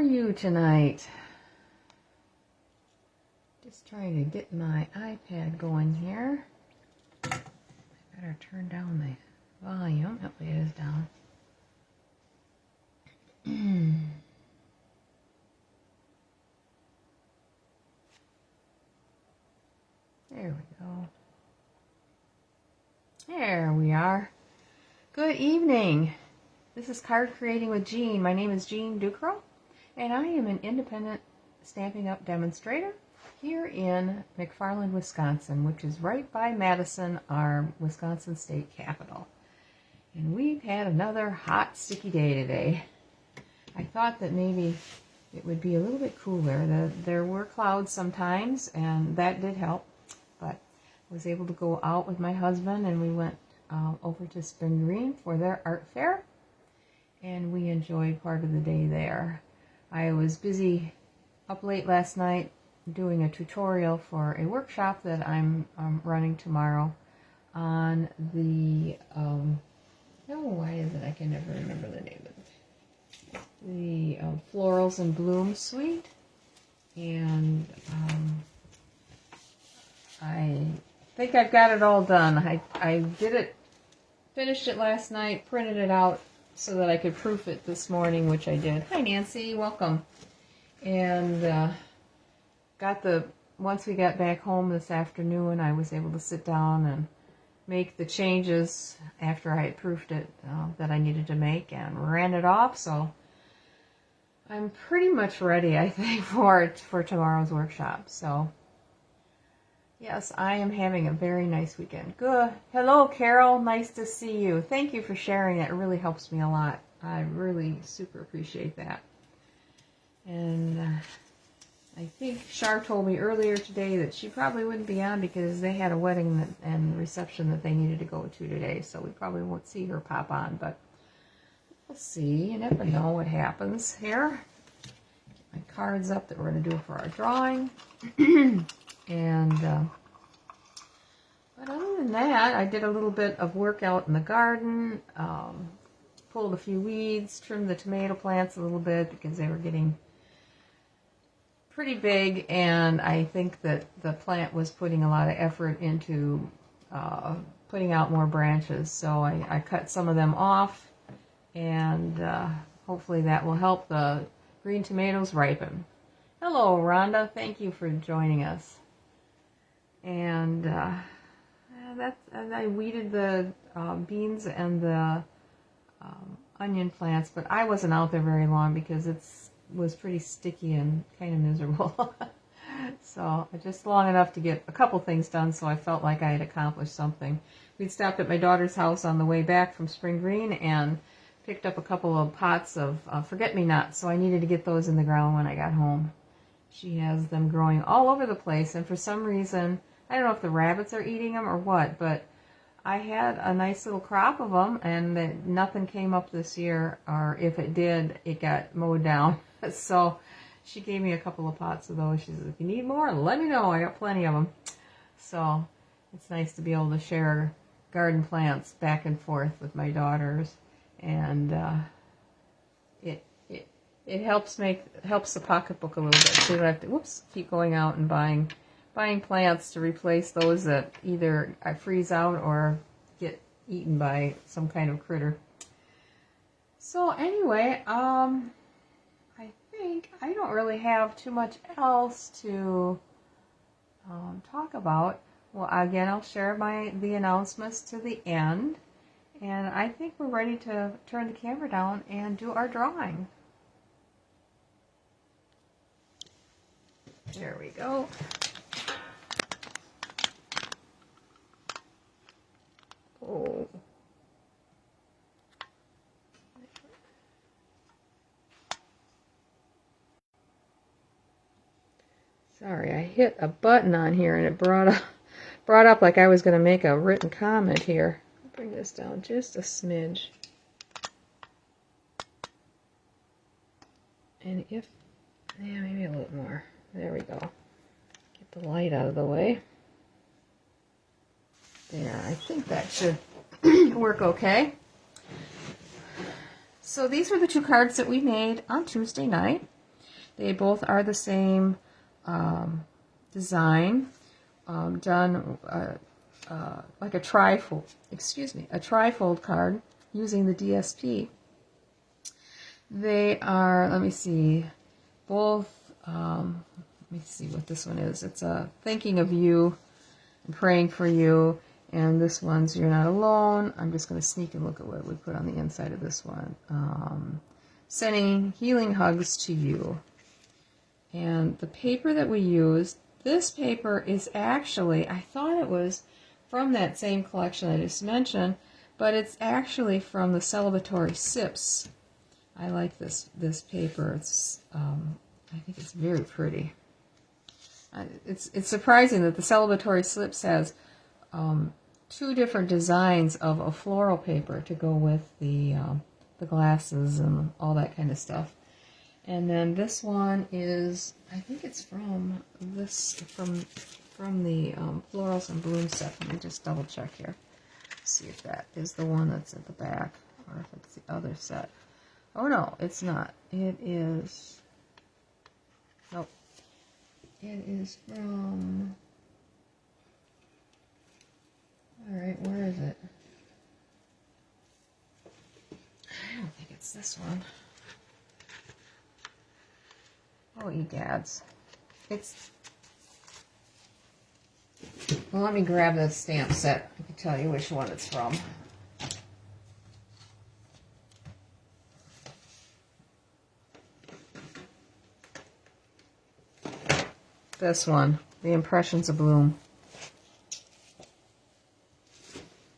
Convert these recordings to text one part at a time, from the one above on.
are you tonight? Just trying to get my iPad going here. I better turn down the volume. Oh, it is down. There we go. There we are. Good evening. This is Card Creating with Jean. My name is Jean Ducro, and I am an independent Stampin' Up! Demonstrator here in McFarland, Wisconsin, which is right by Madison, our Wisconsin state capital. And we've had another hot, sticky day today. I thought that maybe it would be a little bit cooler. There were clouds sometimes, and that did help. But I was able to go out with my husband, and we went over to Spring Green for their art fair. And we enjoyed part of the day there. I was busy up late last night doing a tutorial for a workshop that I'm running tomorrow on the, why is it? I can never remember the name of it. The Florals and Bloom Suite. And I think I've got it all done. I did it, finished it last night, printed it out so that I could proof it this morning, which I did. Hi Nancy, welcome. And once we got back home this afternoon, I was able to sit down and make the changes after I had proofed it that I needed to make, and ran it off. So I'm pretty much ready, I think, for tomorrow's workshop. So yes, I am having a very nice weekend. Good. Hello, Carol. Nice to see you. Thank you for sharing that. It really helps me a lot. I really super appreciate that. And I think Char told me earlier today that she probably wouldn't be on because they had a wedding and reception that they needed to go to today. So we probably won't see her pop on, but we'll see. You never know what happens here. Get my cards up that we're going to do for our drawing. And but other than that, I did a little bit of work out in the garden, pulled a few weeds, trimmed the tomato plants a little bit because they were getting pretty big, and I think that the plant was putting a lot of effort into putting out more branches. So I cut some of them off, and hopefully that will help the green tomatoes ripen. Hello, Rhonda. Thank you for joining us. And I weeded the beans and the onion plants, but I wasn't out there very long because it was pretty sticky and kind of miserable. So just long enough to get a couple things done, so I felt like I had accomplished something. We'd stopped at my daughter's house on the way back from Spring Green and picked up a couple of pots of forget-me-nots, so I needed to get those in the ground when I got home. She has them growing all over the place, and for some reason, I don't know if the rabbits are eating them or what, but I had a nice little crop of them, and nothing came up this year, or if it did, it got mowed down. So she gave me a couple of pots of those. She said, if you need more, let me know. I got plenty of them. So it's nice to be able to share garden plants back and forth with my daughters, and it helps the pocketbook a little bit. So you don't have to keep going out and buying plants to replace those that either freeze out or get eaten by some kind of critter. So anyway, I think I don't really have too much else to talk about. Well, again, I'll share the announcements to the end, and I think we're ready to turn the camera down and do our drawing. There we go. Oh. Sorry, I hit a button on here and it brought up like I was going to make a written comment here. I'll bring this down just a smidge. And maybe a little more. There we go. Get the light out of the way. There, I think that should work okay. So these were the two cards that we made on Tuesday night. They both are the same design, done like a trifold, a trifold card using the DSP. They are, let me see, both, let me see what this one is. It's thinking of you and praying for you. And this one's You're Not Alone. I'm just going to sneak and look at what we put on the inside of this one. Sending healing hugs to you. And the paper that we used, this paper is actually, I thought it was from that same collection I just mentioned, but it's actually from the Celebratory Sips. I like this paper. It's I think it's very pretty. It's surprising that the Celebratory Sips has two different designs of a floral paper to go with the glasses and all that kind of stuff. And then this one is, I think it's from the Florals and Bloom set. Let me just double check here. See if that is the one that's at the back or if it's the other set. Oh no, it's not. It is, nope. It is from, alright, where is it? I don't think it's this one. Oh, egads. It's, well, let me grab the stamp set. I can tell you which one it's from. This one, the Impressions of Bloom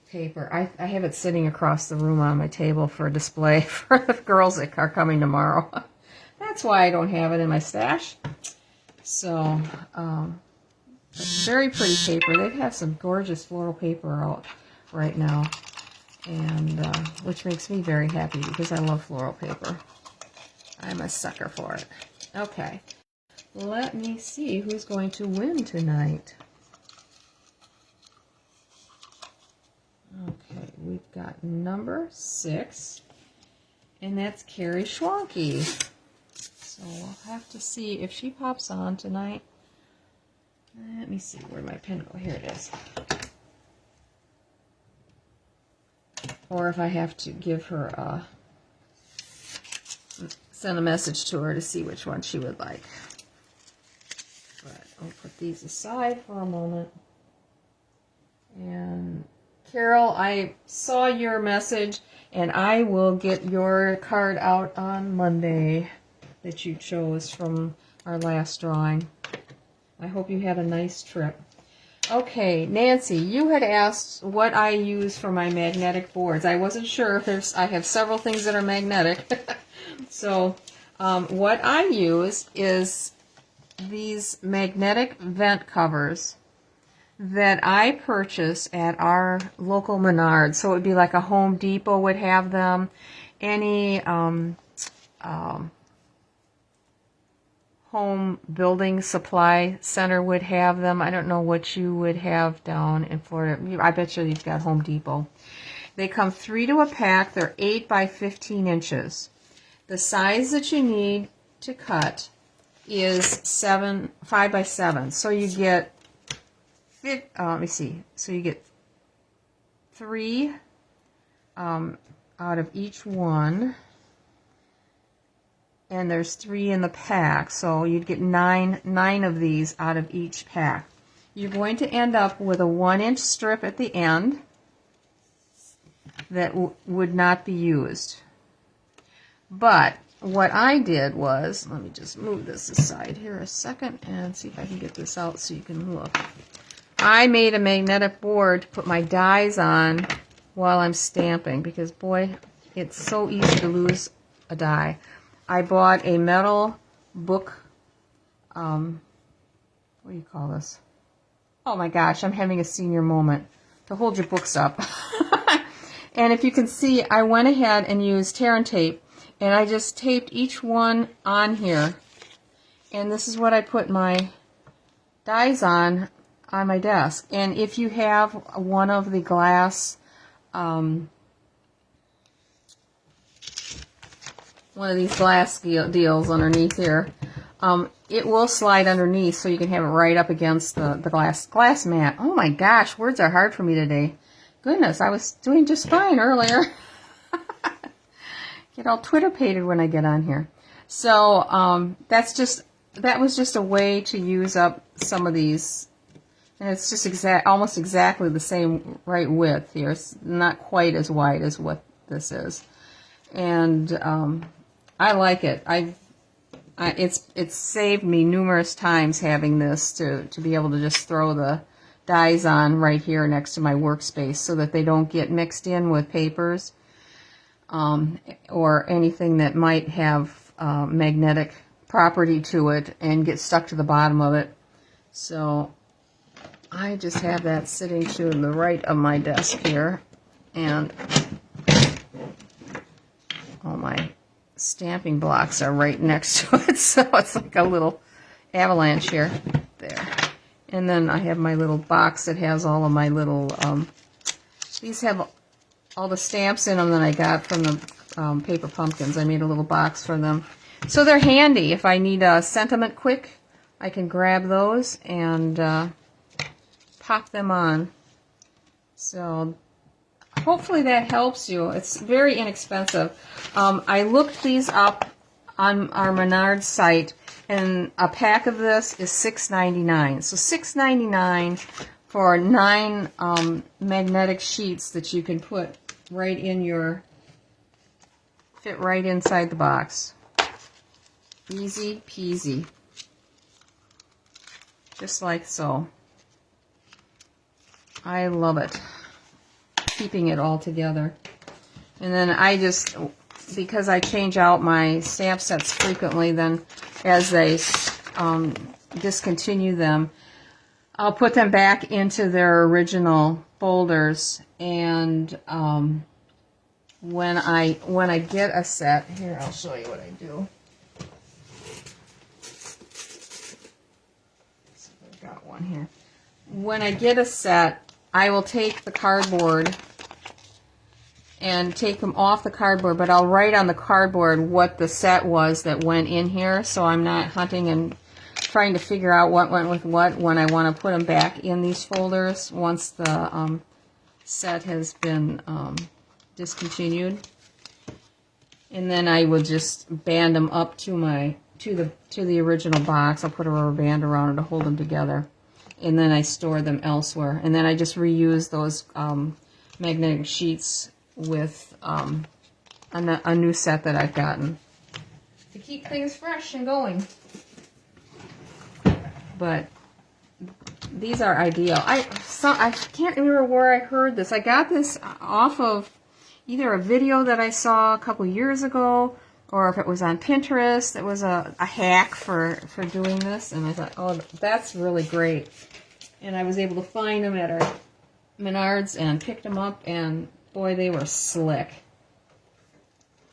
paper. I have it sitting across the room on my table for a display for the girls that are coming tomorrow. That's why I don't have it in my stash. So, very pretty paper. They have some gorgeous floral paper out right now, and which makes me very happy because I love floral paper. I'm a sucker for it. Okay, let me see who's going to win tonight. Okay, we've got number 6, and that's Carrie Schwanke. So we'll have to see if she pops on tonight. Let me see, where'd my pen go? Here it is. Or if I have to give her send a message to her to see which one she would like. But I'll put these aside for a moment. And Carol, I saw your message, and I will get your card out on Monday that you chose from our last drawing. I hope you had a nice trip. Okay, Nancy, you had asked what I use for my magnetic boards. I wasn't sure. I have several things that are magnetic. So what I use is these magnetic vent covers that I purchase at our local Menards. So it would be like a Home Depot would have them. Any home building supply center would have them. I don't know what you would have down in Florida. I bet you you've got Home Depot. They come 3 to a pack. They're 8 by 15 inches. The size that you need to cut is 5 by 7. So you get, let me see. So you get 3 out of each one. And there's 3 in the pack, so you'd get 9 of these out of each pack. You're going to end up with a 1-inch strip at the end that would not be used. But what I did was, let me just move this aside here a second and see if I can get this out so you can look. I made a magnetic board to put my dies on while I'm stamping because, boy, it's so easy to lose a die. I bought a metal book, what do you call this? Oh my gosh, I'm having a senior moment. To hold your books up. And if you can see, I went ahead and used tear and tape, and I just taped each one on here. And this is what I put my dies on my desk. And if you have one of the glass, one of these glass deals underneath here, it will slide underneath, so you can have it right up against the glass mat. Oh my gosh, words are hard for me today. Goodness, I was doing just fine earlier. Get all Twitter-pated when I get on here. So that was just a way to use up some of these. And it's just almost exactly the same right width here. It's not quite as wide as what this is. And I like it. It's saved me numerous times having this to be able to just throw the dies on right here next to my workspace so that they don't get mixed in with papers or anything that might have magnetic property to it and get stuck to the bottom of it. So I just have that sitting to the right of my desk here, and all my stamping blocks are right next to it, so it's like a little avalanche here. There. And then I have my little box that has all of my little, these have all the stamps in them that I got from the paper pumpkins. I made a little box for them. So they're handy. If I need a sentiment quick, I can grab those and pop them on. So hopefully that helps you. It's very inexpensive. I looked these up on our Menards site, and a pack of this is $6.99. So $6.99 for 9 magnetic sheets that you can put right in fit right inside the box. Easy peasy. Just like so. I love it. Keeping it all together. And then I just, because I change out my stamp sets frequently, then as they discontinue them, I'll put them back into their original folders. And when I get a set, here I'll show you what I do. So I've got one here. When I get a set, I will take the cardboard and take them off the cardboard, but I'll write on the cardboard what the set was that went in here, so I'm not hunting and trying to figure out what went with what when I want to put them back in these folders once the set has been discontinued. And then I will just band them up to the original box. I'll put a rubber band around it to hold them together. And then I store them elsewhere. And then I just reuse those magnetic sheets with a new set that I've gotten to keep things fresh and going. But these are ideal. I can't remember where I heard this. I got this off of either a video that I saw a couple years ago, or if it was on Pinterest. It was a hack for doing this, and I thought, oh, that's really great. And I was able to find them at our Menards and picked them up, and boy, they were slick.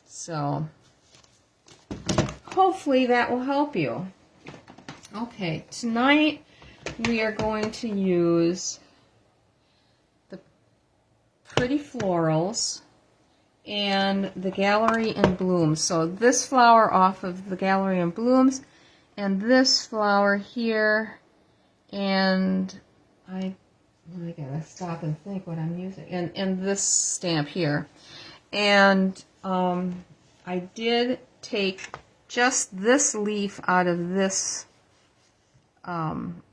So hopefully that will help you. Okay, tonight we are going to use the Pretty Florals and the Gallery in Bloom. So this flower off of the Gallery in Blooms, and this flower here, and I gotta stop and think what I'm using, and this stamp here. And I did take just this leaf out of this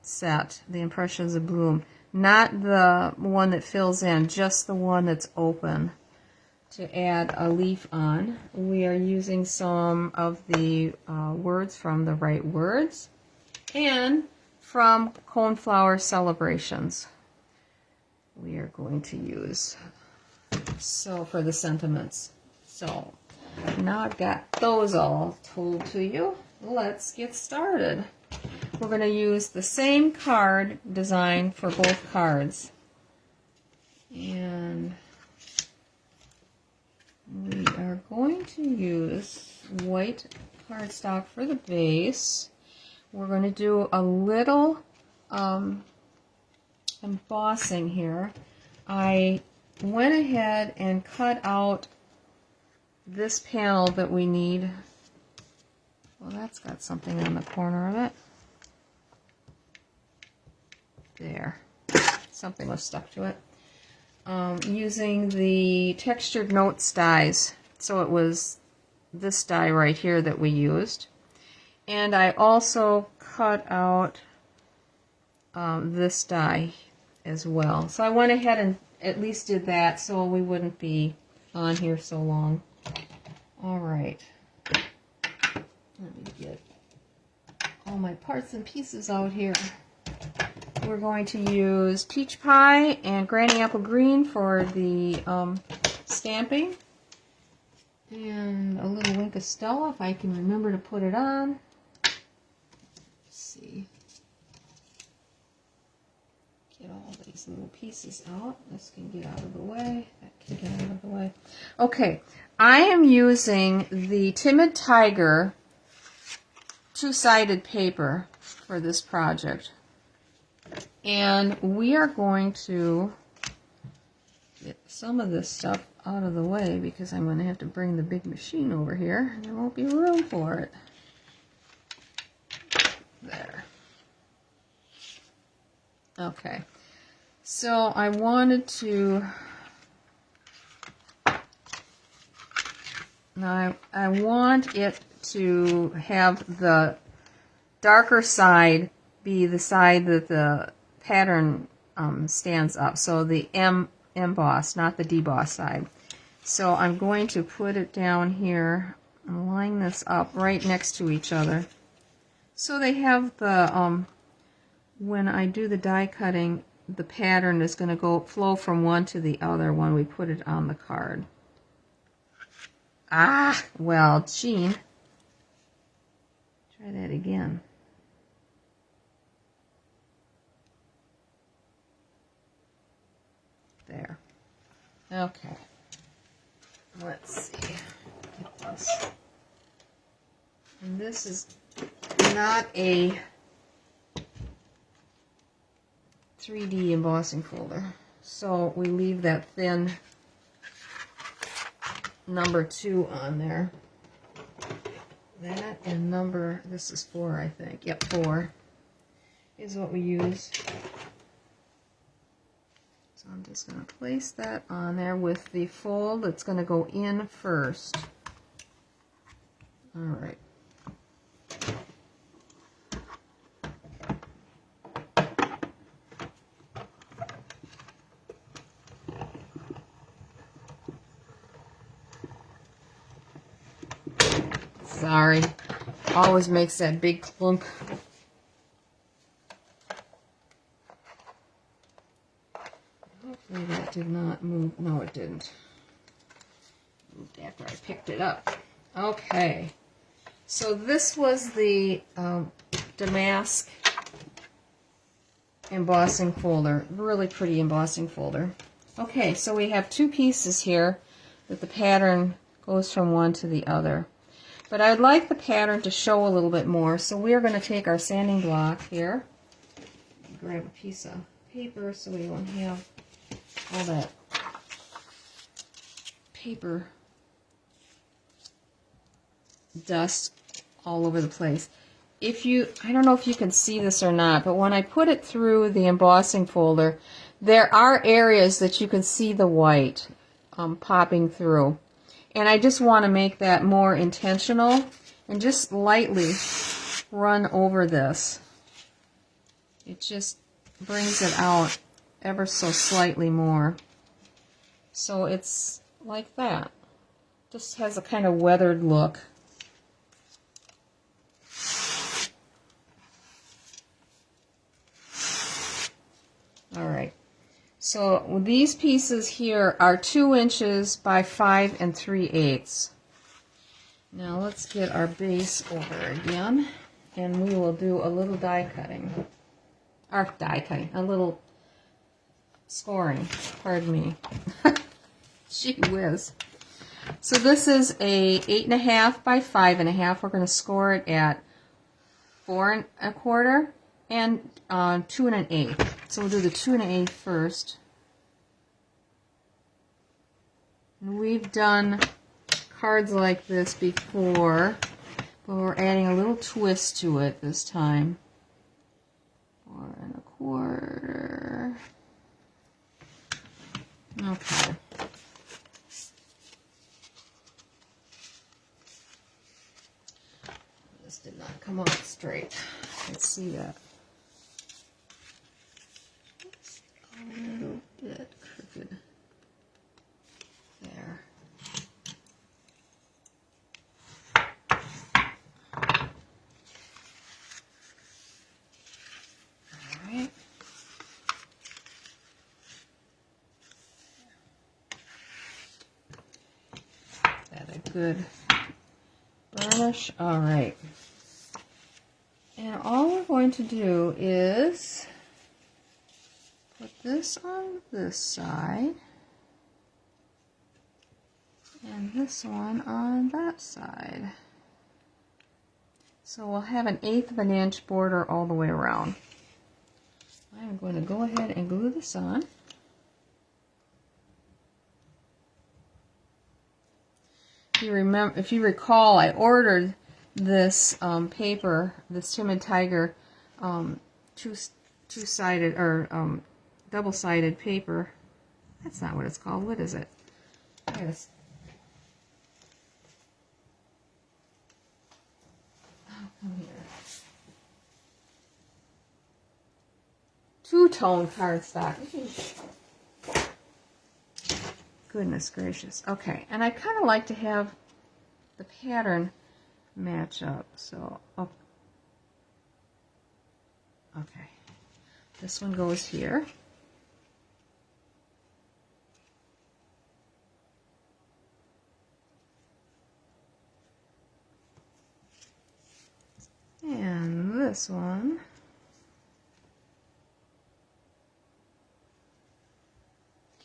set, the Impressions of Bloom, not the one that fills in, just the one that's open, to add a leaf on. We are using some of the words from The Right Words and from Coneflower Celebrations. We are going to use so for the sentiments. So now I've got those all told to you. Let's get started. We're going to use the same card design for both cards. And we are going to use white cardstock for the base. We're going to do a little embossing here. I went ahead and cut out this panel that we need Well, that's got something on the corner of it. There. Something was stuck to it. Using the textured notes dies. So it was this die right here that we used. And I also cut out this die as well. So I went ahead and at least did that so we wouldn't be on here so long. All right. Let me get all my parts and pieces out here. We're going to use peach pie and granny apple green for the stamping. And a little Wink of Stella, if I can remember to put it on. Let's see. Get all these little pieces out. This can get out of the way. That can get out of the way. Okay, I am using the Timid Tiger two-sided paper for this project. And we are going to get some of this stuff out of the way because I'm going to have to bring the big machine over here. There won't be room for it. There. Okay. So I wanted to... Now I want it to have the darker side be the side that the pattern stands up. So the emboss, not the deboss side. So I'm going to put it down here and line this up right next to each other. So they have the, when I do the die cutting, the pattern is going to flow from one to the other when we put it on the card. Ah, well, Jean, try that again. There. Okay. Let's see. Get this. And this is not a 3D embossing folder. So we leave that thin number 2 on there. That and number, this is 4, I think. Yep, 4 is what we use. So I'm just going to place that on there with the fold that's going to go in first. All right. Sorry, always makes that big clunk. Hopefully that did not move. No, it didn't. Moved after I picked it up. Okay, so this was the Damask embossing folder. Really pretty embossing folder. Okay, so we have 2 pieces here that the pattern goes from one to the other. But I'd like the pattern to show a little bit more, so we're going to take our sanding block here, grab a piece of paper so we won't have all that paper dust all over the place. I don't know if you can see this or not, but when I put it through the embossing folder, there are areas that you can see the white popping through. And I just want to make that more intentional and just lightly run over this. It just brings it out ever so slightly more. So it's like that. Just has a kind of weathered look. All right. So these pieces here are 2 inches by 5 3/8. Now let's get our base over again, and we will do a little die cutting. Or die cutting, a little scoring, pardon me. Gee whiz. So this is a 8.5 by 5.5. We're going to score it at 4 1/4 and 2 1/8. So we'll do the 2 1/8 first. And we've done cards like this before. but we're adding a little twist to it this time. 4 1/4. Okay. This did not come out straight. Let's see that. It's a little bit crooked. There. Alright. That a good burnish. Alright. And all we're going to do is put this on this side and this one on that side. So we'll have an 1/8 of an inch border all the way around. I'm going to go ahead and glue this on. If you recall, I ordered this paper, this Timid Tiger two-sided or double-sided paper. That's not what it's called. What is it? Yes. Oh, come here. Two-tone cardstock. Goodness gracious. Okay, and I kind of like to have the pattern match up. So, okay. This one goes here. And this one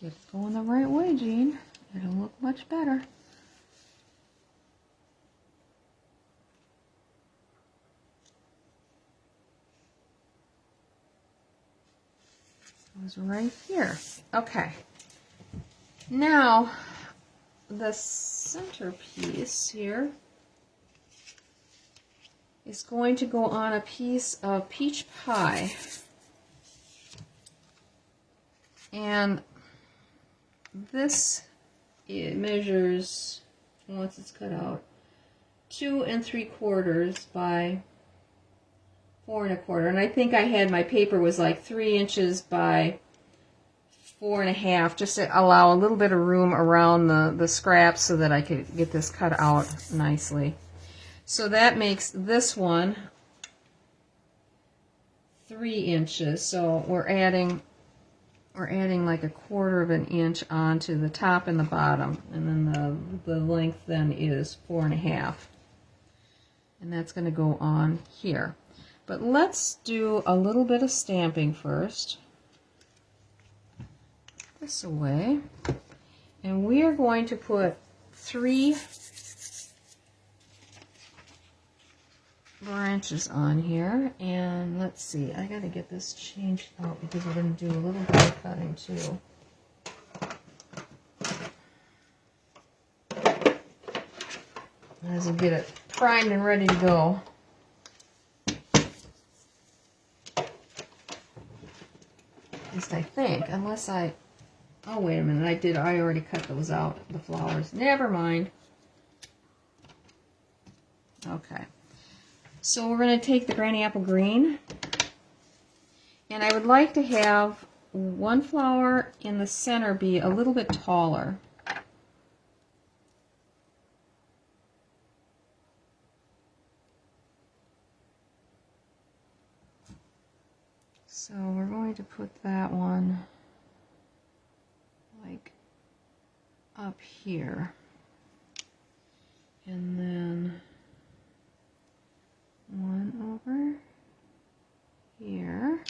get it going the right way, Jean. It'll look much better. Goes right here. Okay. Now, the centerpiece here is going to go on a piece of peach pie. And this, it measures, once it's cut out, 2 3/4 by 4 1/4. And I think I had, my paper was like 3 inches by 4 1/2, just to allow a little bit of room around the scraps so that I could get this cut out nicely. So that makes this one 3 inches. So we're adding like 1/4 of an inch onto the top and the bottom, and then the length then is 4 1/2, and that's going to go on here. But let's do a little bit of stamping first. This away, and we are going to put 3 branches on here, and let's see, I gotta get this changed out because we're going to do a little bit of cutting too. As we get it primed and ready to go. At least I think, unless I, oh wait a minute, I already cut those out, the flowers. Never mind. Okay. So we're going to take the Granny Apple Green, and I would like to have one flower in the center be a little bit taller. So we're going to put that one like up here, and then one over here,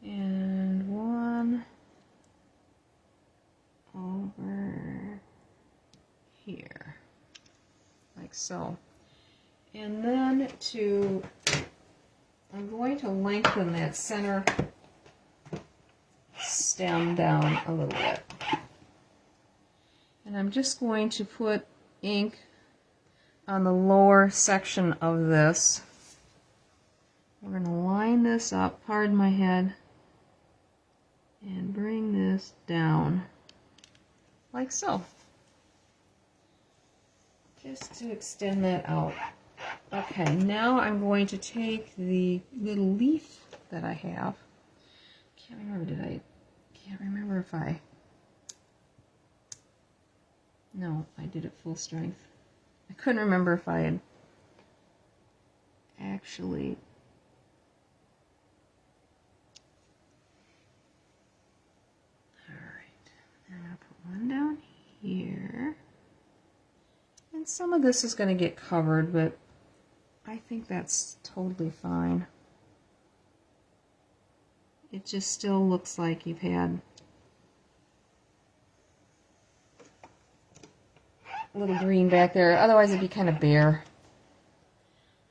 and one over here, like so. And then I'm going to lengthen that center stem down a little bit. And I'm just going to put ink on the lower section of this. We're going to line this up, pardon my head, and bring this down like so, just to extend that out. Okay, now I'm going to take the little leaf that I have. Can't remember if I, no, I did it full strength. I couldn't remember if I had actually, alright, I'm going to put one down here. And some of this is going to get covered, but I think that's totally fine. It just still looks like you've had a little green back there. Otherwise it'd be kind of bare.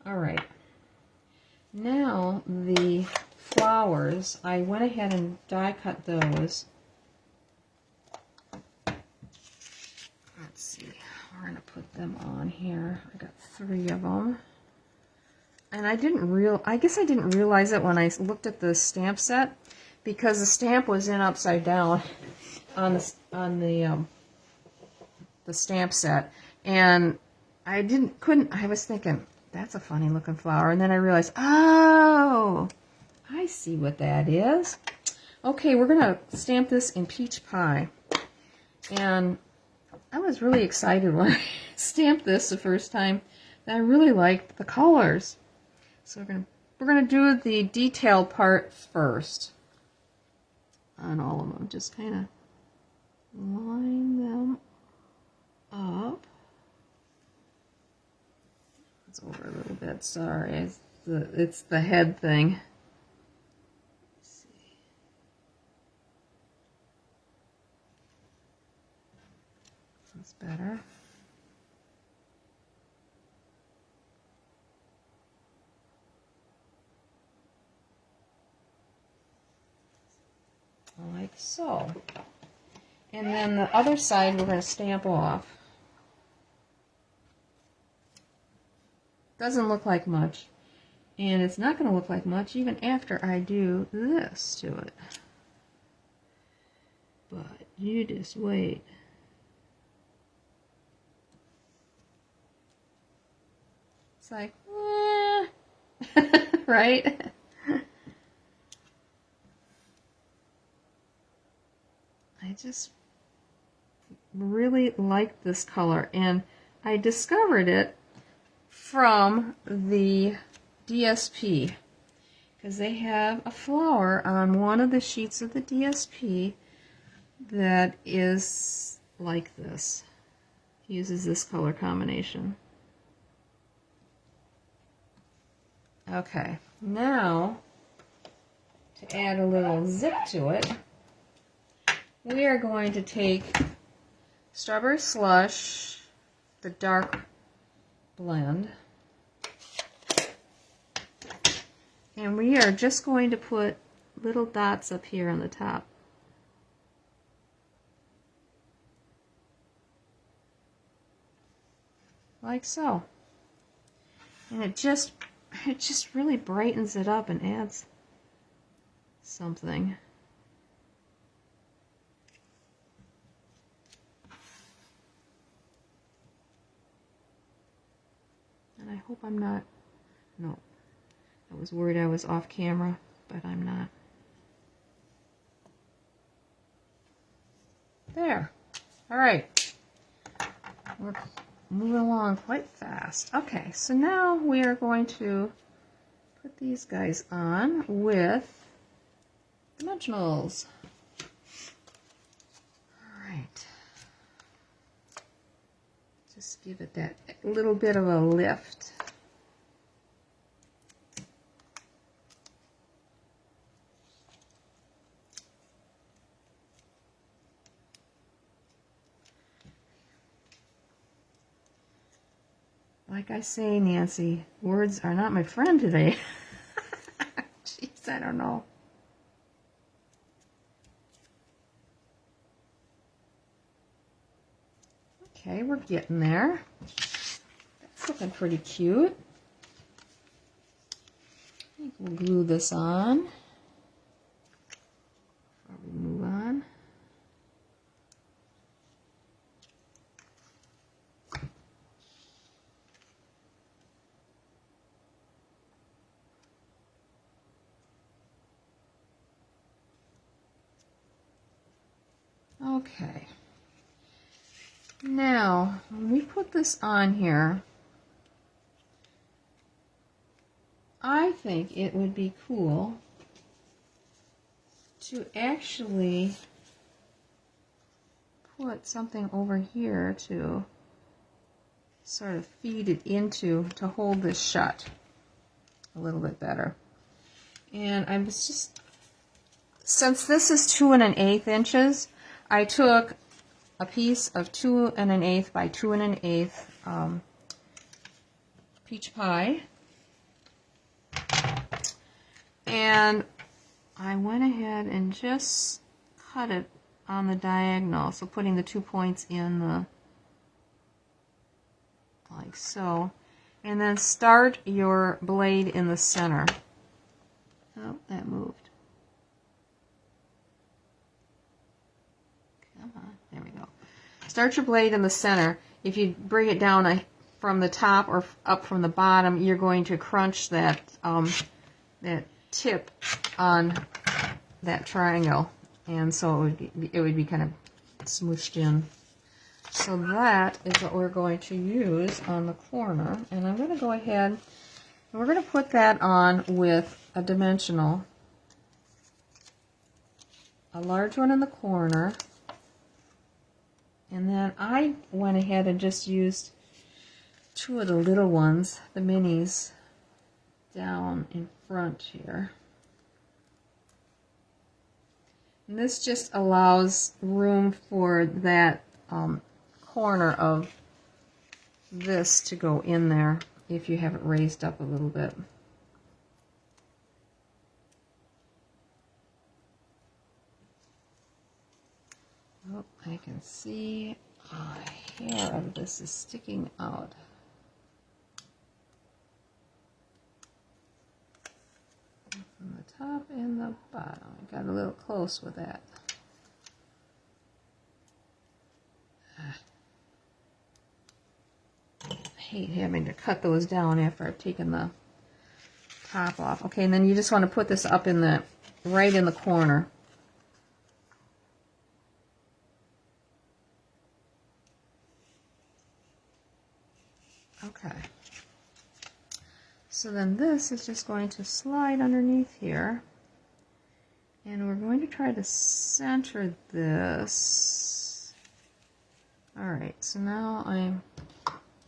Alright. Now the flowers, I went ahead and die cut those. Let's see. We're going to put them on here. I got 3 of them. And I guess I didn't realize it when I looked at the stamp set, because the stamp was in upside down on the stamp set, and I was thinking, that's a funny looking flower, and then I realized, oh, I see what that is. Okay, we're gonna stamp this in peach pie, and I was really excited when I stamped this the first time. And I really liked the colors. So we're gonna do the detailed part first on all of them. Just kind of line them up. It's over a little bit. Sorry, it's the head thing. Let's see. That's better. Like so. And then the other side we're going to stamp off. Doesn't look like much. And it's not going to look like much even after I do this to it. But you just wait. It's like, right? I just really like this color, and I discovered it from the DSP because they have a flower on one of the sheets of the DSP that is like this. It uses this color combination. Okay, now to add a little zip to it, we are going to take Strawberry Slush, the dark blend, and we are just going to put little dots up here on the top. Like so. And it just really brightens it up and adds something. And I hope I'm not, no, I was worried I was off camera, but I'm not. There. All right. We're moving along quite fast. Okay, so now we are going to put these guys on with dimensionals. All right. Just give it that little bit of a lift. Like I say, Nancy, words are not my friend today. Jeez, I don't know. Okay, we're getting there. That's looking pretty cute. I think we'll glue this on before we move on. Okay. Now, when we put this on here, I think it would be cool to actually put something over here to sort of feed it into to hold this shut a little bit better. And I'm just, since this is 2 1/8 inches, I took a piece of 2 1/8 by 2 1/8 peach pie, and I went ahead and just cut it on the diagonal, so putting the 2 points in the, like so, and then start your blade in the center. Oh, that moved. Come on, there we go. Start your blade in the center. If you bring it down from the top or up from the bottom, you're going to crunch that that tip on that triangle, and so it would be kind of smooshed in. So that is what we're going to use on the corner, and I'm going to go ahead and we're going to put that on with a dimensional, a large one in the corner, and then I went ahead and just used 2 of the little ones, the minis, down in front here. And this just allows room for that corner of this to go in there if you have it raised up a little bit. Oh, I can see a hair of this is sticking out. From the top and the bottom. I got a little close with that. I hate having to cut those down after I've taken the top off. Okay, and then you just want to put this up in the, right in the corner. Okay. So then this is just going to slide underneath here, and we're going to try to center this. Alright, so now I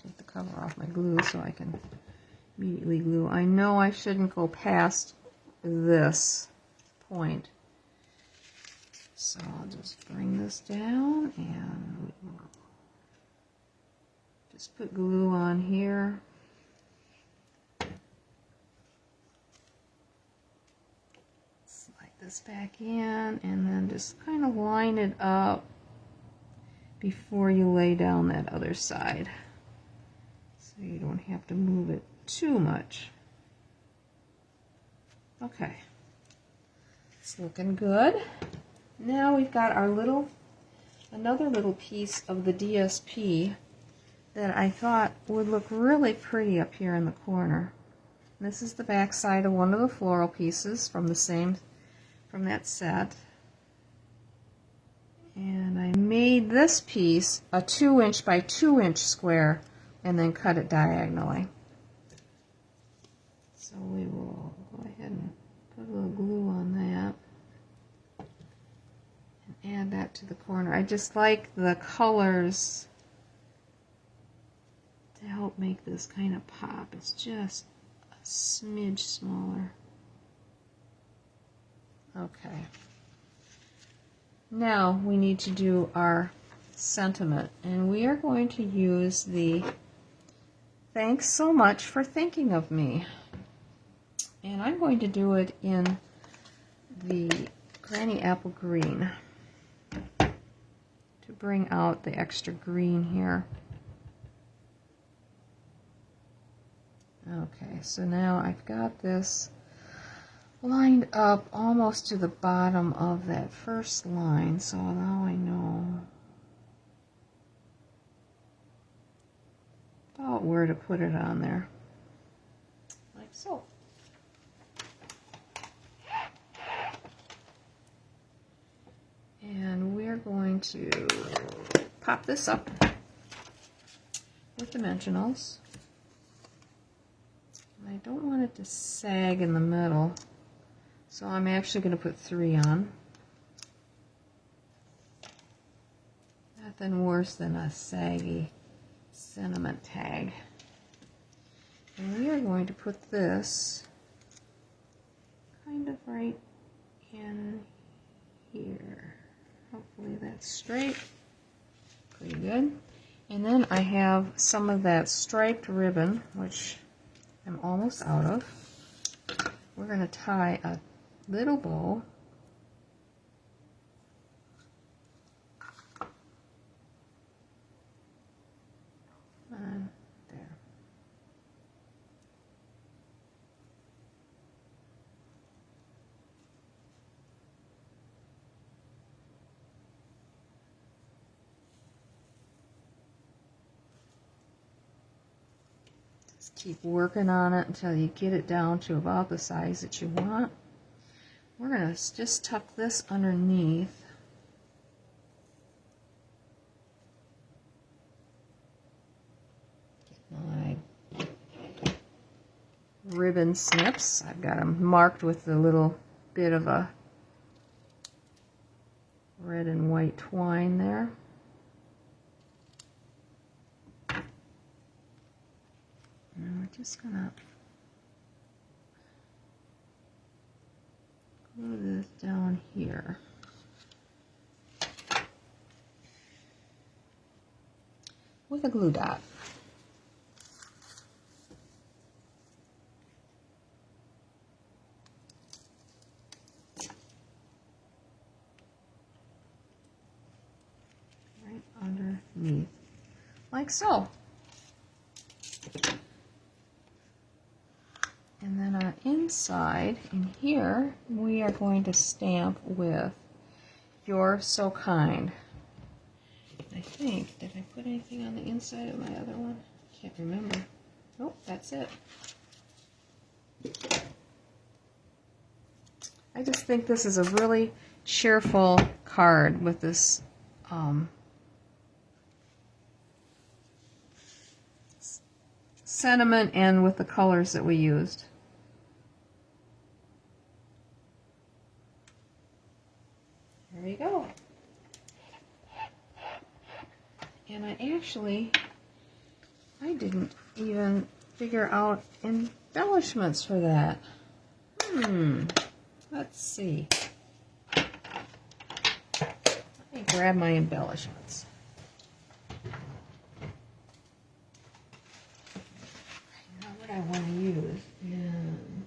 take the cover off my glue so I can immediately glue. I know I shouldn't go past this point, so I'll just bring this down and just put glue on here. This back in, and then just kind of line it up before you lay down that other side, so you don't have to move it too much. Okay, it's looking good. Now we've got our another little piece of the DSP that I thought would look really pretty up here in the corner. This is the back side of one of the floral pieces from that set, and I made this piece a 2" by 2" square and then cut it diagonally. So we will go ahead and put a little glue on that and add that to the corner. I just like the colors to help make this kind of pop. It's just a smidge smaller. Okay. Now we need to do our sentiment, and we are going to use the "Thanks so much for thinking of me," and I'm going to do it in the Granny Apple Green to bring out the extra green here. Okay, so now I've got this lined up almost to the bottom of that first line, so now I know about where to put it on there, like so. And we're going to pop this up with dimensionals. I don't want it to sag in the middle, so I'm actually going to put 3 on. Nothing worse than a saggy sentiment tag. And we are going to put this kind of right in here. Hopefully that's straight. Pretty good. And then I have some of that striped ribbon, which I'm almost out of. We're going to tie a little bow on there. Just keep working on it until you get it down to about the size that you want. We're going to just tuck this underneath. My ribbon snips. I've got them marked with a little bit of a red and white twine there. And we're just going to glue this down here. With a glue dot. Right underneath, like so. And then on inside, in here, we are going to stamp with "You're So Kind." I think, did I put anything on the inside of my other one? Can't remember. Nope, that's it. I just think this is a really cheerful card with this sentiment and with the colors that we used. There we go. And I didn't even figure out embellishments for that. Let's see. Let me grab my embellishments. I know what I want to use. And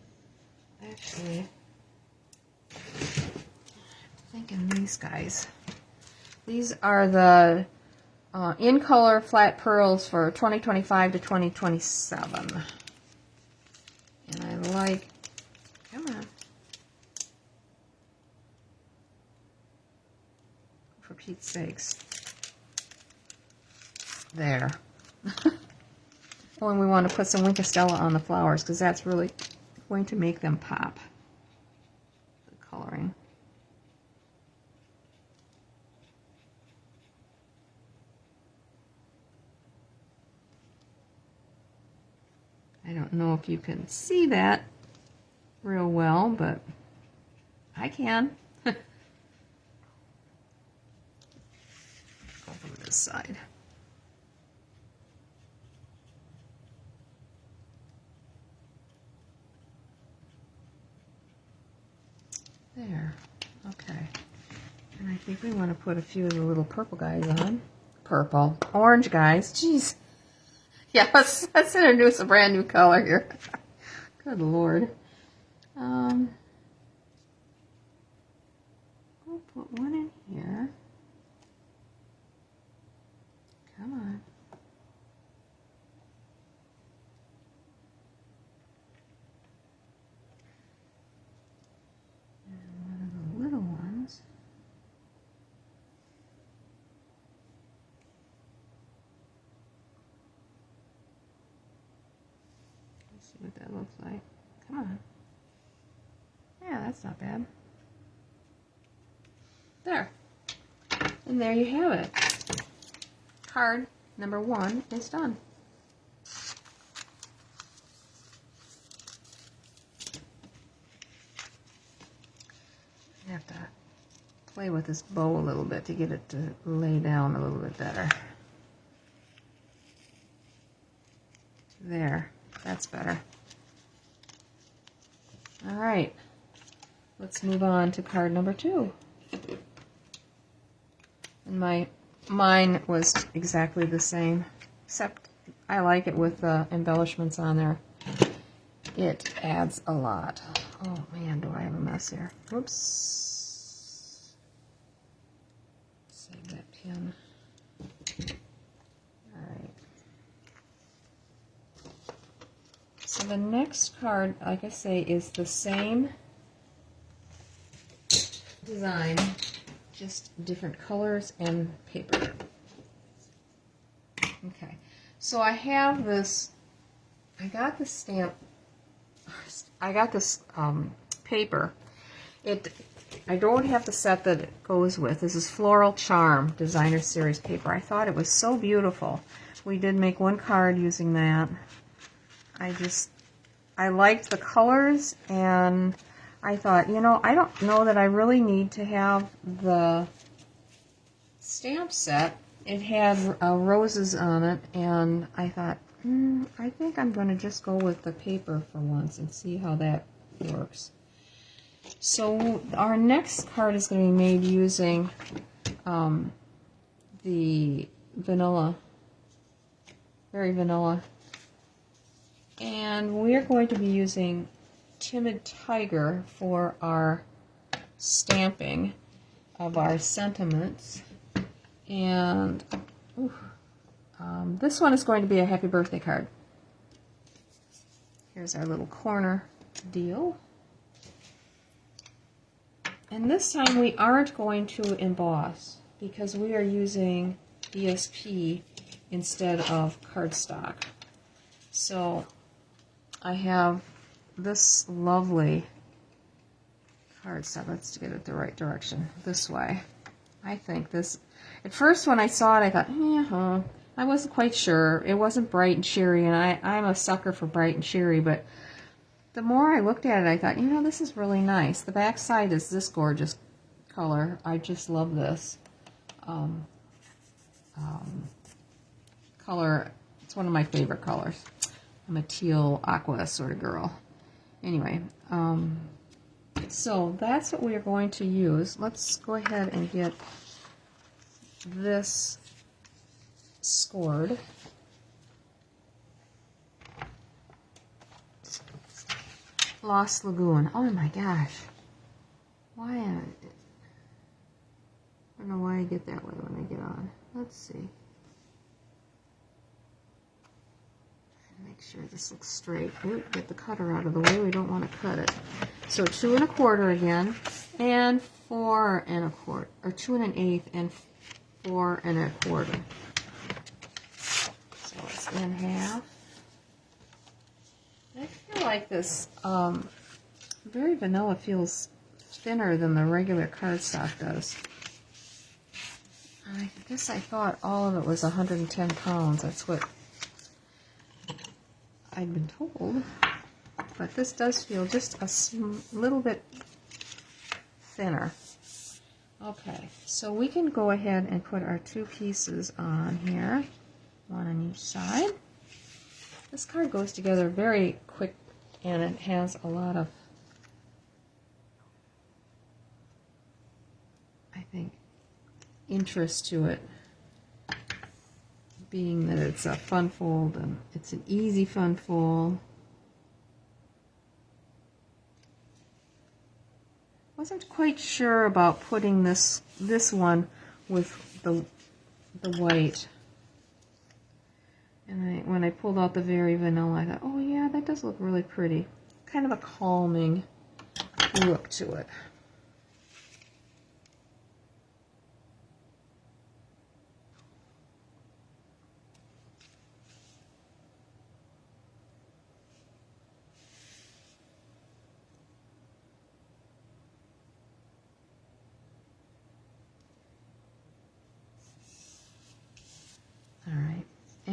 actually, I'm thinking these guys. These are the in color flat pearls for 2025 to 2027. And I like, come on. For Pete's sakes. There. Oh, and we want to put some Wink of Stella on the flowers because that's really going to make them pop. The coloring. I don't know if you can see that real well, but I can. Go from this side. There. Okay. And I think we want to put a few of the little purple guys on. Purple. Orange guys. Jeez. Yeah, let's introduce a brand new color here. Good Lord. We'll put one in here. Come on. See what that looks like. Come on. Yeah, that's not bad. There. And there you have it. Card number 1 is done. I have to play with this bow a little bit to get it to lay down a little bit better. There. That's better. All right. Let's move on to card number 2. And mine was exactly the same, except I like it with the embellishments on there. It adds a lot. Oh man, do I have a mess here. Whoops. Save that pin. Alright. So the next card, like I say, is the same design, just different colors and paper. Okay, so I have this, I got this stamp, I got this paper. I don't have the set that it goes with. This is Floral Charm Designer Series paper. I thought it was so beautiful. We did make one card using that. I liked the colors, and I thought, you know, I don't know that I really need to have the stamp set. It had roses on it, and I thought, I think I'm going to just go with the paper for once and see how that works. So our next card is going to be made using the vanilla, very vanilla. And we're going to be using Timid Tiger for our stamping of our sentiments. And this one is going to be a happy birthday card. Here's our little corner deal. And this time we aren't going to emboss because we are using ESP instead of cardstock. So I have this lovely cardstock. Let's get it the right direction. This way. I think this, at first when I saw it I thought, I wasn't quite sure. It wasn't bright and cheery, and I'm a sucker for bright and cheery, but the more I looked at it I thought, you know, this is really nice. The back side is this gorgeous color. I just love this color. It's one of my favorite colors. I'm a teal aqua sort of girl. Anyway, so that's what we are going to use. Let's go ahead and get this scored. Lost Lagoon. Oh my gosh. Why am I don't know why I get that way when I get on. Let's see. Make sure this looks straight. Ooh, get the cutter out of the way. We don't want to cut it. So 2 1/4 again, and 4 1/4, or 2 1/8 and 4 1/4. So it's in half. I feel like this very vanilla feels thinner than the regular cardstock does. I guess I thought all of it was 110 pounds. That's what I'd been told. But this does feel just a little bit thinner. Okay, so we can go ahead and put our 2 pieces on here, one on each side. This card goes together very quick, and it has a lot of, I think, interest to it, being that it's a fun fold, and it's an easy fun fold. Wasn't quite sure about putting this one with the white. And when I pulled out the very vanilla, I thought, oh yeah, that does look really pretty. Kind of a calming look to it.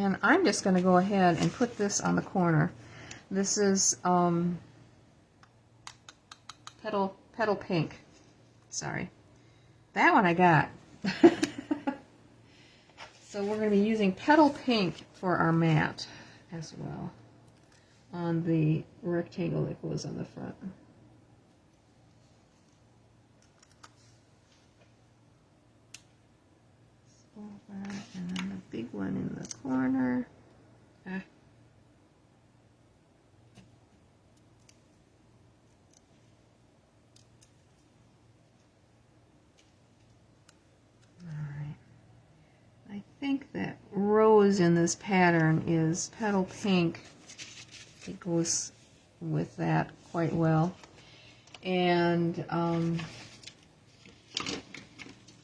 And I'm just going to go ahead and put this on the corner. This is Petal Pink. Sorry. That one I got. So we're going to be using Petal Pink for our mat as well on the rectangle that goes on the front. And then the big one in the corner. I think that rose in this pattern is Petal Pink. It goes with that quite well. And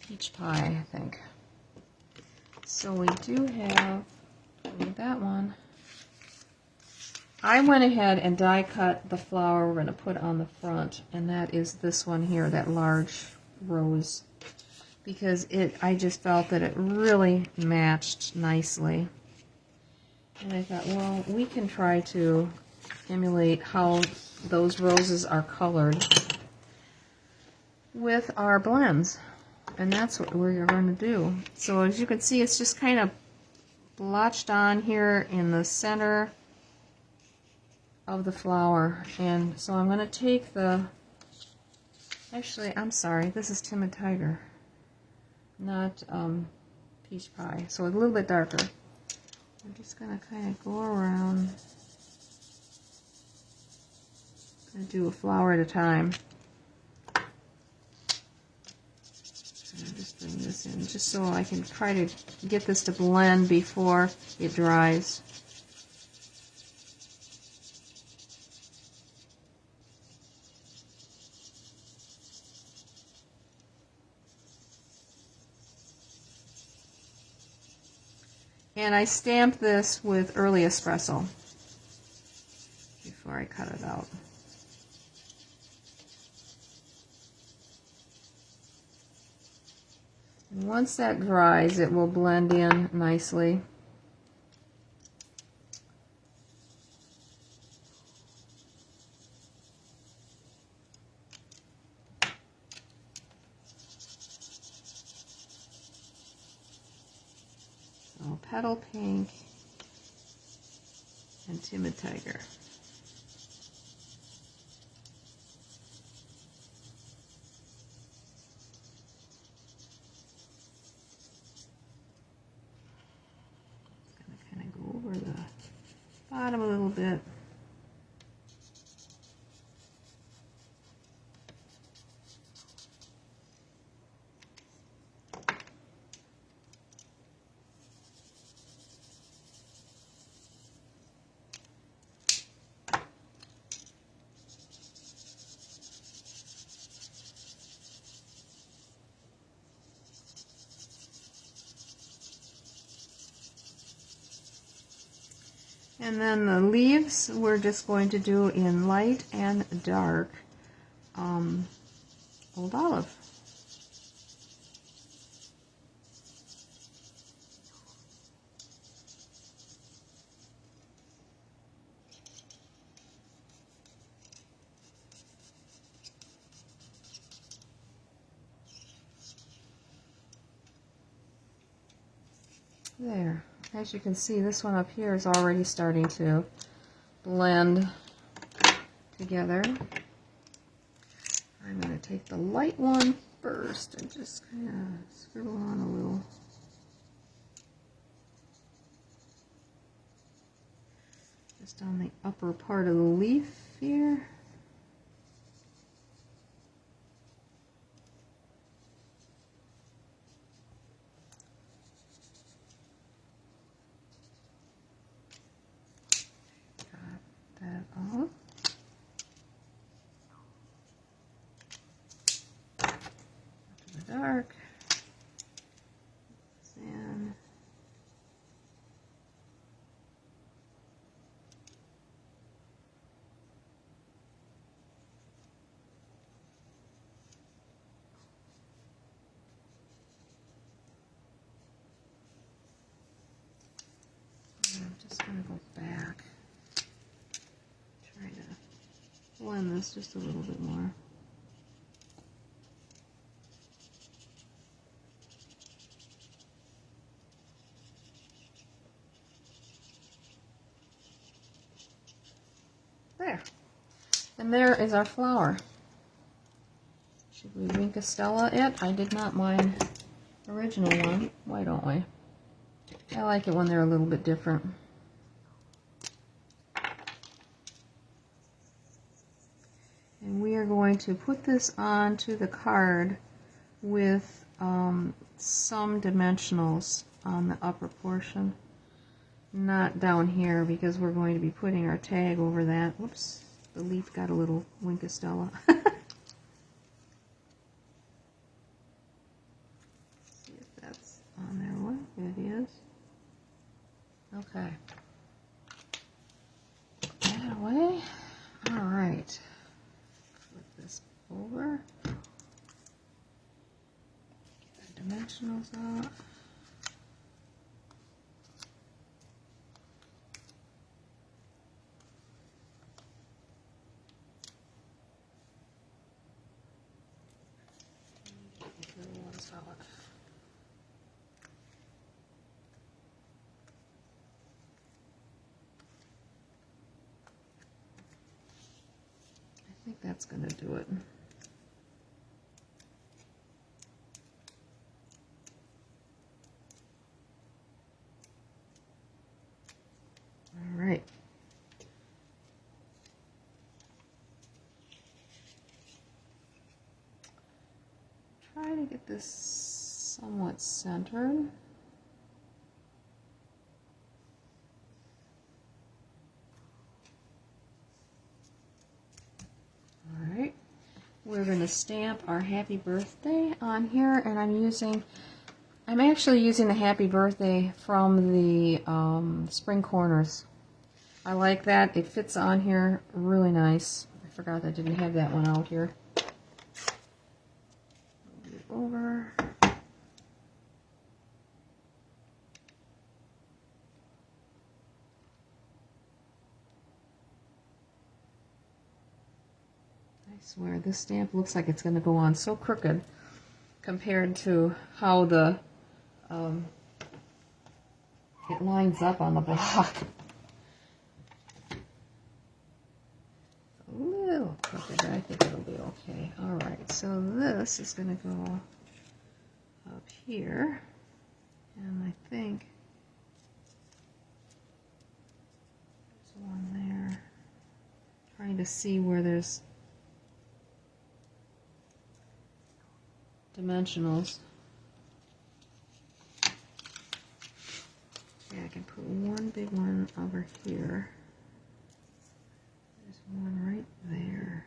Peach Pie, I think. So we do have that one. I went ahead and die cut the flower we're going to put on the front, and that is this one here, that large rose. Because I just felt that it really matched nicely. And I thought, well, we can try to emulate how those roses are colored with our blends. And that's what we're going to do. So as you can see, it's just kind of blotched on here in the center of the flower. And so I'm going to take the, actually, I'm sorry, this is Timid Tiger, not Peach Pie, so a little bit darker. I'm just going to kind of go around and do a flower at a time. And I'll just bring this in just so I can try to get this to blend before it dries. And I stamp this with early espresso before I cut it out. And once that dries, it will blend in nicely. So Petal Pink and Timid Tiger. Over the bottom a little bit. And then the leaves we're just going to do in light and dark Old Olive. There. As you can see, this one up here is already starting to blend together. I'm going to take the light one first and just kind of scribble on a little. Just on the upper part of the leaf here. That off. To the dark. And just going to go back. Try to blend this just a little bit more. There. And there is our flower. Should we Winkestella it? I did not mind the original one. Why don't we? I like it when they're a little bit different. And we are going to put this onto the card with some dimensionals on the upper portion. Not down here because we're going to be putting our tag over that. Whoops, the leaf got a little Winkestella. See if that's on there. What it is. Okay. Put that away. All right. Flip this over. Get the dimensionals out. I think that's going to do it. All right. Try to get this somewhat centered. Alright, we're going to stamp our happy birthday on here, and I'm actually using the happy birthday from the spring corners. I like that. It fits on here really nice. I forgot I didn't have that one out here. Move it over. I swear, this stamp looks like it's going to go on so crooked compared to how the it lines up on the block. A little crooked, but I think it'll be okay. Alright, so this is going to go up here, and I think there's one there. Trying to see where there's dimensionals. Yeah, I can put one big one over here. There's one right there.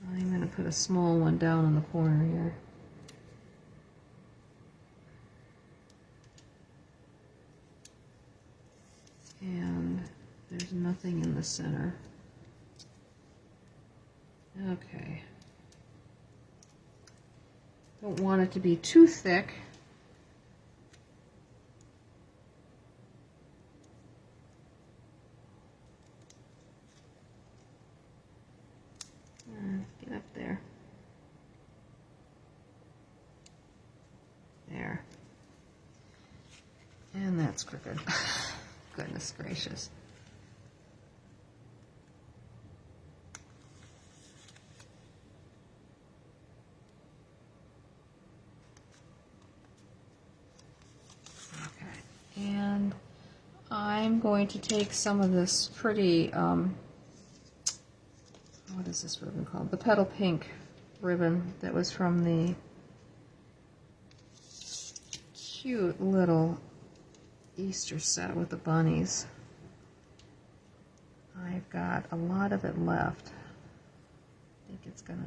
I'm going to put a small one down in the corner here. And there's nothing in the center. Okay. Don't want it to be too thick. Get up there. There. And that's crooked. Goodness gracious. And I'm going to take some of this pretty, what is this ribbon called? The Petal Pink ribbon that was from the cute little Easter set with the bunnies. I've got a lot of it left. I think it's gonna,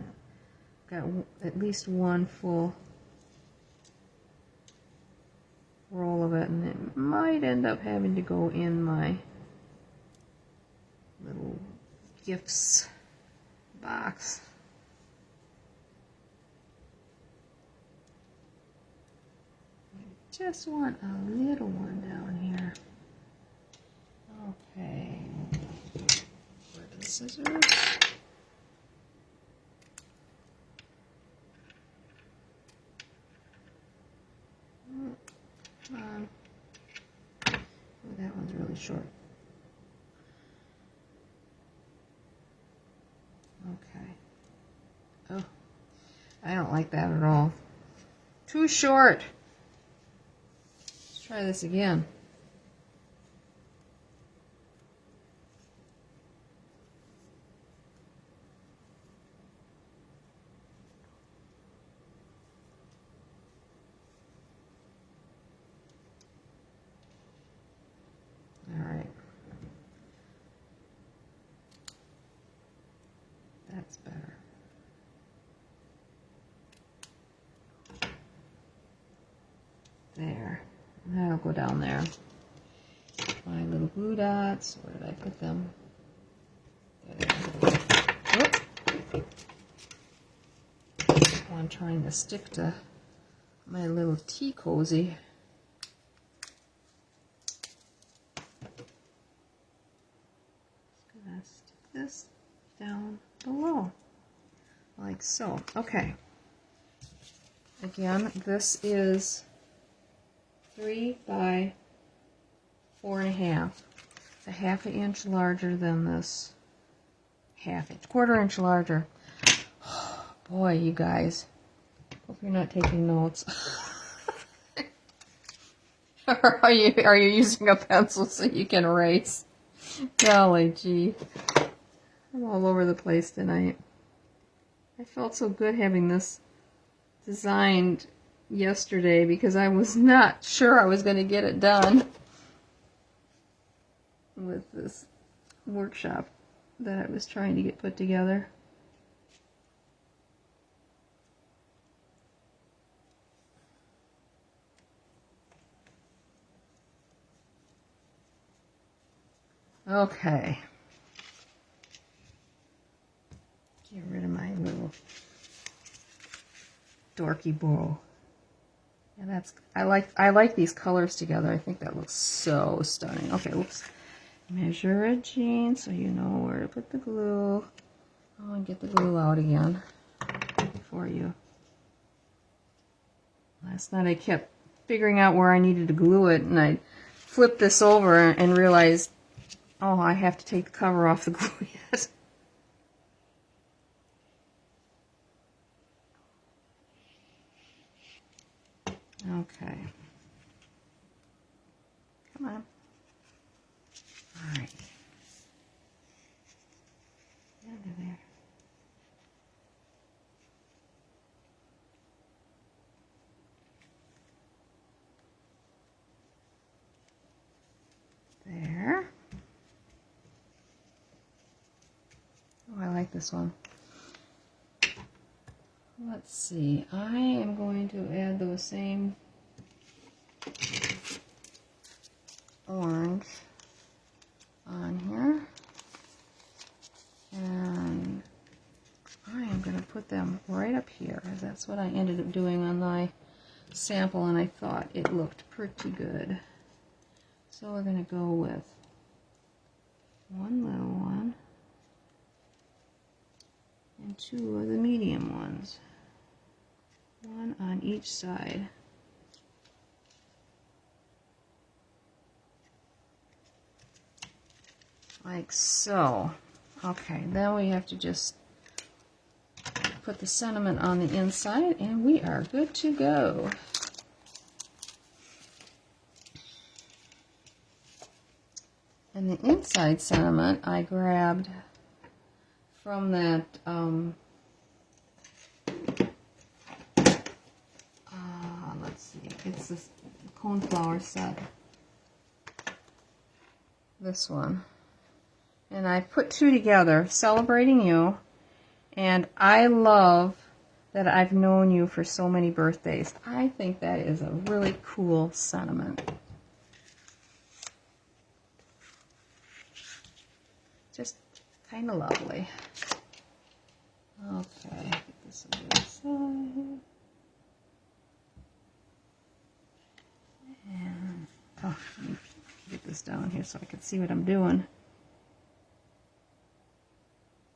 got at least one full roll of it, and it might end up having to go in my little gifts box. just want a little one down here. Okay. Where are the scissors? Come on. Oh, that one's really short. Okay. Oh, I don't like that at all. Too short. Let's try this again. All right. That's better. There. That'll go down there. My little glue dots. Where did I put them? There. Oh, I'm trying to stick to my little tea cozy. Just gonna stick this down below, like so. Okay. Again, this is 3 by 4.5. It's a 1/2 inch larger than this. 1/2 inch, 1/4 inch larger. Oh, boy, you guys. Hope you're not taking notes. Or are you using a pencil so you can erase? Golly gee. I'm all over the place tonight. I felt so good having this designed yesterday because I was not sure I was going to get it done with this workshop that I was trying to get put together. Okay. Get rid of my little dorky bow. And that's I like these colors together. I think that looks so stunning. Okay, oops. Measure a jean so you know where to put the glue. Oh, and get the glue out again for you. Last night I kept figuring out where I needed to glue it, and I flipped this over and realized, oh, I have to take the cover off the glue yet. Okay. Come on. All right. Under there. There. Oh, I like this one. Let's see. I am going to add those same orange on here. And I am going to put them right up here. That's what I ended up doing on my sample, and I thought it looked pretty good. So we're going to go with one little one and 2 of the medium ones. One on each side. Like so. Okay, then we have to just put the sentiment on the inside and we are good to go. And the inside sentiment I grabbed from that let's see, it's this coneflower set. This one. And I put 2 together, Celebrating You, and I love that I've known you for so many birthdays. I think that is a really cool sentiment. Just kind of lovely. Okay, get this on the other side. down here so I can see what I'm doing.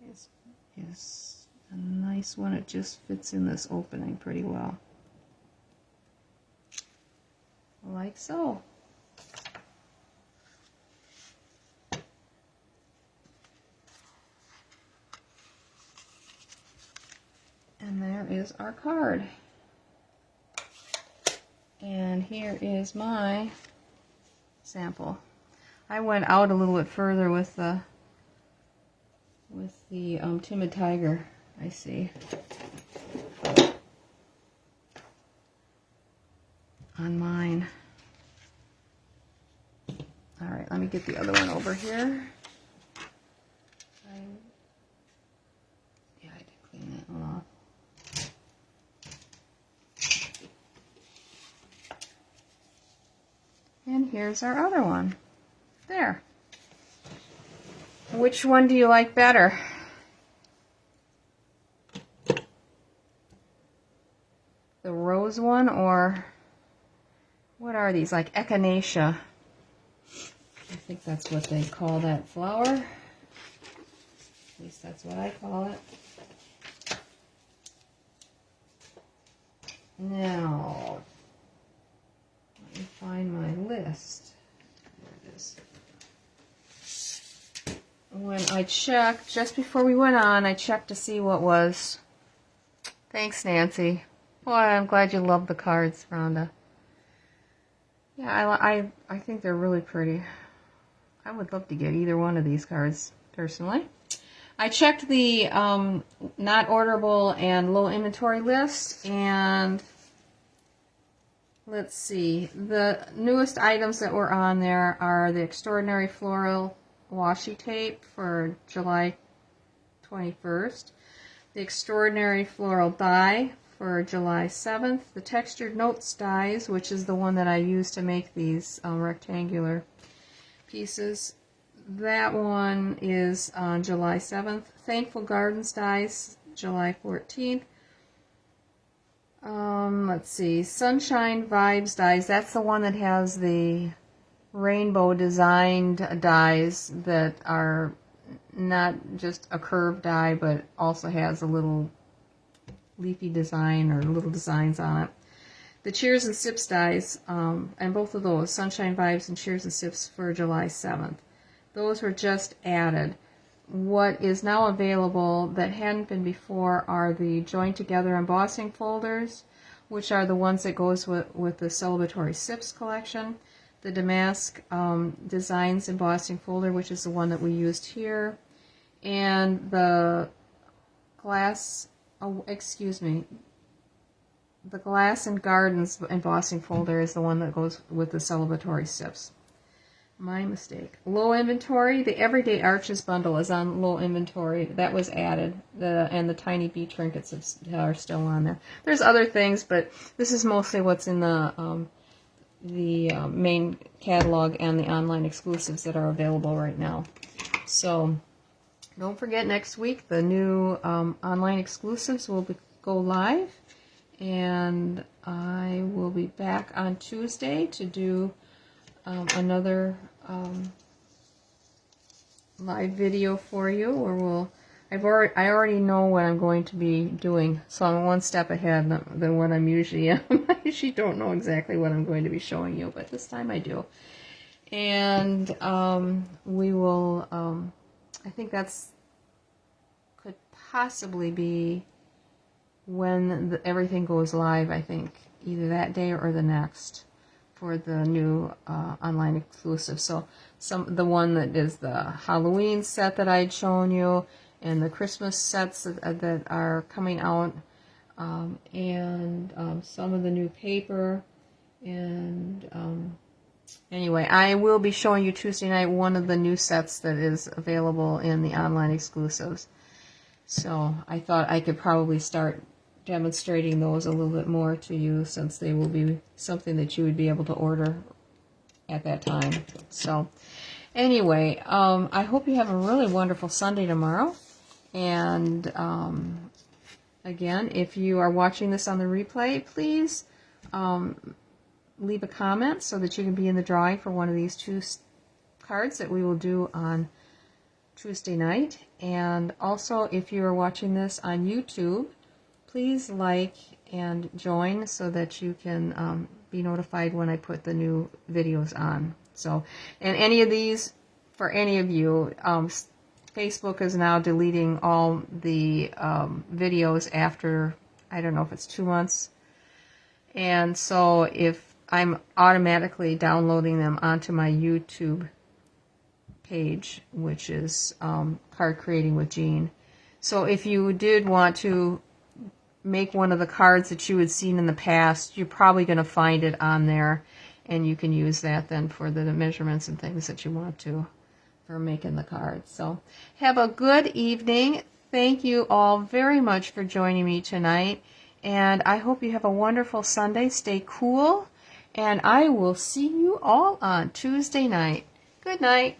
This is a nice one. It just fits in this opening pretty well. Like so. And there is our card. And here is my sample. I went out a little bit further with the Timid Tiger, I see, on mine. All right, let me get the other one over here. Yeah, I did clean that one off. And here's our other one. There. Which one do you like better? The rose one, or what are these? Like echinacea. I think that's what they call that flower. At least that's what I call it. Now, let me find my list. There it is. When I checked, just before we went on, I checked to see what was. Thanks, Nancy. Boy, I'm glad you love the cards, Rhonda. Yeah, I think they're really pretty. I would love to get either one of these cards, personally. I checked the not orderable and low inventory list, and let's see. The newest items that were on there are the Extraordinary Floral Washi Tape for July 21st, the Extraordinary Floral Die for July 7th, the Textured Notes dies, which is the one that I use to make these rectangular pieces. That one is on July 7th. Thankful Gardens dies, July 14th. Let's see, Sunshine Vibes dies. That's the one that has the rainbow designed dies that are not just a curved die, but also has a little leafy design or little designs on it. The Cheers and Sips dies, and both of those, Sunshine Vibes and Cheers and Sips, for July 7th. Those were just added. What is now available that hadn't been before are the Joined Together embossing folders, which are the ones that goes with the Celebratory Sips collection. The Damask Designs embossing folder, which is the one that we used here. And the Glass and Gardens embossing folder is the one that goes with the Celebratory Sips. My mistake. Low inventory. The Everyday Arches bundle is on low inventory. That was added. And the Tiny Bee trinkets are still on there. There's other things, but this is mostly what's in the main catalog and the online exclusives that are available right now. So don't forget, next week the new online exclusives will go live, and I will be back on Tuesday to do another live video for you, or I already know what I'm going to be doing, so I'm one step ahead than what I'm usually am. I usually don't know exactly what I'm going to be showing you, but this time I do. And we will, I think that's could possibly be when everything goes live, I think, either that day or the next, for the new online exclusive. So the one that is the Halloween set that I had shown you, and the Christmas sets that are coming out, and some of the new paper. And anyway, I will be showing you Tuesday night one of the new sets that is available in the online exclusives. So I thought I could probably start demonstrating those a little bit more to you, since they will be something that you would be able to order at that time. So anyway, I hope you have a really wonderful Sunday tomorrow. And again, if you are watching this on the replay, please leave a comment so that you can be in the drawing for one of these two cards that we will do on Tuesday night. And also, if you are watching this on YouTube, please like and join so that you can be notified when I put the new videos on. So, and any of these, for any of you, Facebook is now deleting all the videos after, I don't know if it's 2 months. And so if I'm automatically downloading them onto my YouTube page, which is Card Creating with Jean. So if you did want to make one of the cards that you had seen in the past, you're probably going to find it on there, and you can use that then for the measurements and things that you want to for making the cards. So have a good evening. Thank you all very much for joining me tonight, and I hope you have a wonderful Sunday. Stay cool, and I will see you all on Tuesday night. Good night.